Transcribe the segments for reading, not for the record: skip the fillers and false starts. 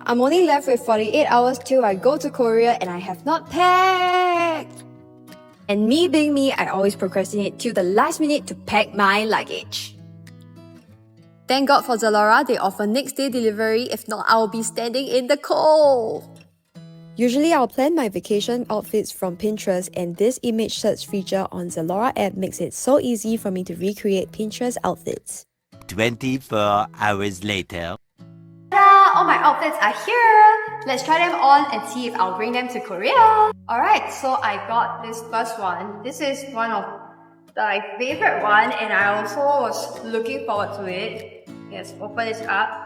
I'm only left with 48 hours till I go to Korea and I have not packed. And me being me, I always procrastinate till the last minute to pack my luggage. Thank God for Zalora, they offer next day delivery. If not, I'll be standing in the cold. Usually I'll plan my vacation outfits from Pinterest, and this image search feature on Zalora app makes it so easy for me to recreate Pinterest outfits. 24 hours later. Ta-da! All my outfits are here! Let's try them on and see if I'll bring them to Korea. Alright, so I got this first one. This is one of my favorite one, and I also was looking forward to it. Let's open this up.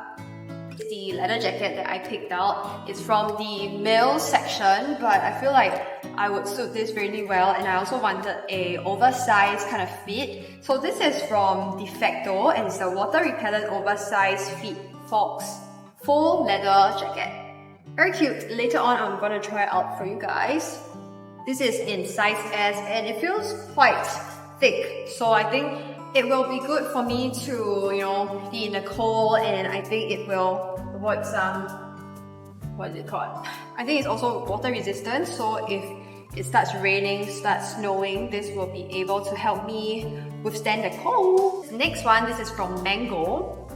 The leather jacket that I picked out is from the male section, but I feel like I would suit this really well, and I also wanted a oversized kind of fit. So this is from De Facto, and it's a water repellent oversized fit fox full leather jacket. Very cute. Later on I'm gonna try it out for you guys. This is in size S and it feels quite thick, so I think it will be good for me to, be in the cold, and I think it will avoid some, what is it called? I think it's also water resistant, so if it starts raining, starts snowing, this will be able to help me withstand the cold. Next one, this is from Mango.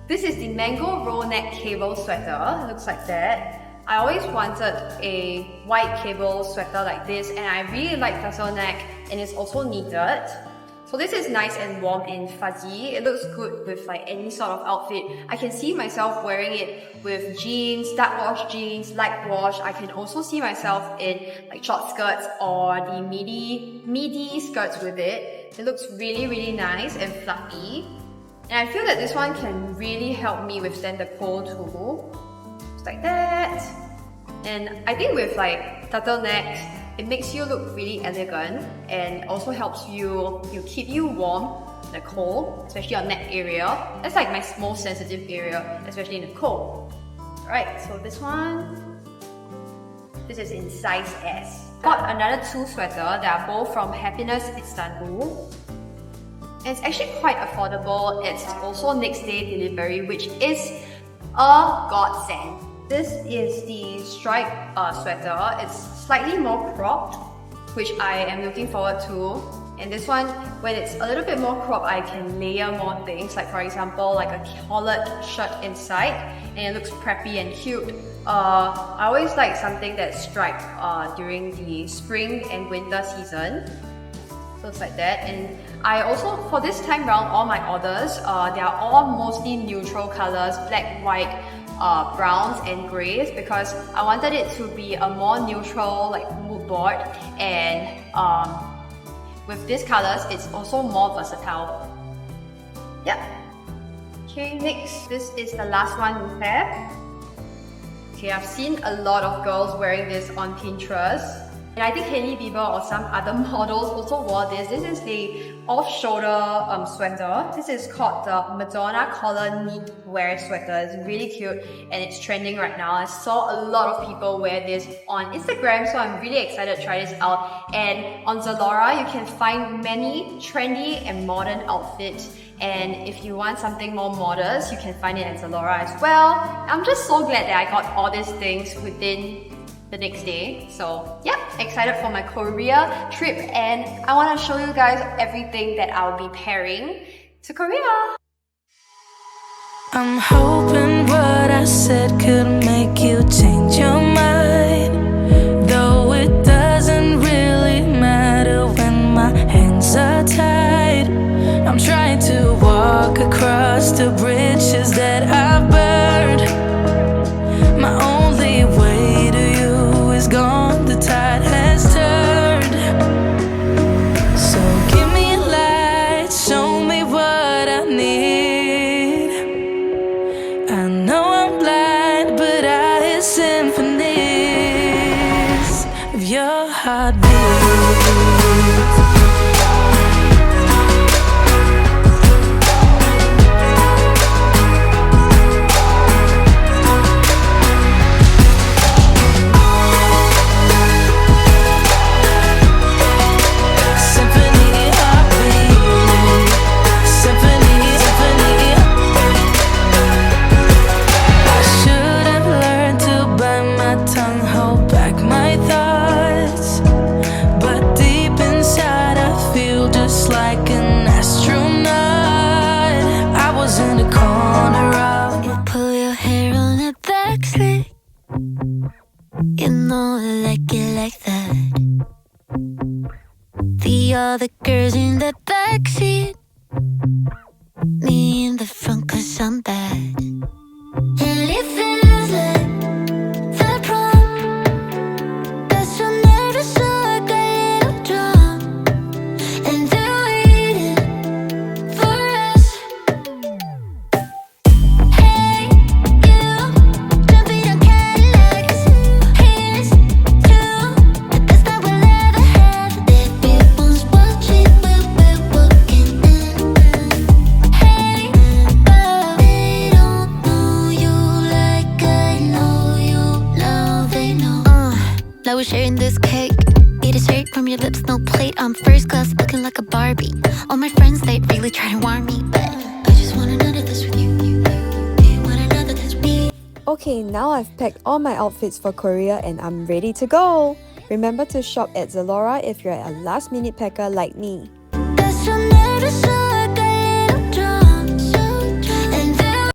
This is the Mango roll neck cable sweater. It looks like that. I always wanted a white cable sweater like this, and I really like turtleneck, and it's also knitted. So this is nice and warm and fuzzy. It looks good with like any sort of outfit. I can see myself wearing it with jeans, dark wash jeans, light wash. I can also see myself in like short skirts or the midi skirts with it. It looks really, really nice and fluffy. And I feel that this one can really help me withstand the cold too. Just like that. And I think with like turtlenecks, it makes you look really elegant, and also helps you keep you warm in the cold, especially your neck area. That's like my most sensitive area, especially in the cold. Alright, so this one, this is in size S. Got another two sweaters that are both from Happiness Istanbul. And it's actually quite affordable. It's also next day delivery, which is a godsend. This is the stripe sweater. It's slightly more cropped, which I am looking forward to. And this one, when it's a little bit more cropped, I can layer more things. Like for example, like a collared shirt inside, and it looks preppy and cute. I always like something that's striped during the spring and winter season. So it's like that. And I also, for this time round, all my orders, they are all mostly neutral colors, black, white, browns and greys, because I wanted it to be a more neutral like mood board, and with these colors it's also more versatile. Yeah. Okay, next, this is the last one we have. Okay, I've seen a lot of girls wearing this on Pinterest. And I think Hailey Bieber or some other models also wore this. This is the off-shoulder sweater. This is called the Madonna collar knit wear sweater. It's really cute and it's trending right now. I saw a lot of people wear this on Instagram, so I'm really excited to try this out. And on Zalora, you can find many trendy and modern outfits. And if you want something more modest, you can find it at Zalora as well. I'm just so glad that I got all these things within the next day. So yeah, excited for my Korea trip, and I want to show you guys everything that I'll be pairing to Korea. I'm hoping what I said could make you change your mind, though it doesn't really matter when my hands are tied. I'm trying to walk across the bridges that I've burned. My only way to you is gone, the tide has turned. So give me a light, show me what I need. I know I'm blind, but I hear symphonies of your heartbeat. all the girls in the backseat, me in the front 'cause I'm bad. And it feels like the prom. Got so nervous, so I got a little drunk. And they're waiting for us. Hey, you, jumping on Cadillacs. Here's to the best that we'll ever have. Everyone's watching when we're walking in. Hey, oh, they don't know you like I know you. Now they know. Now we're sharing this cake. Eat a straight from your lips, no plate. I'm first class, looking like a Barbie. All my friends, they really try to warn me, but I just want another this with you. Do you want another this with me? Okay, now I've packed all my outfits for Korea and I'm ready to go! Remember to shop at Zalora if you're a last-minute packer like me.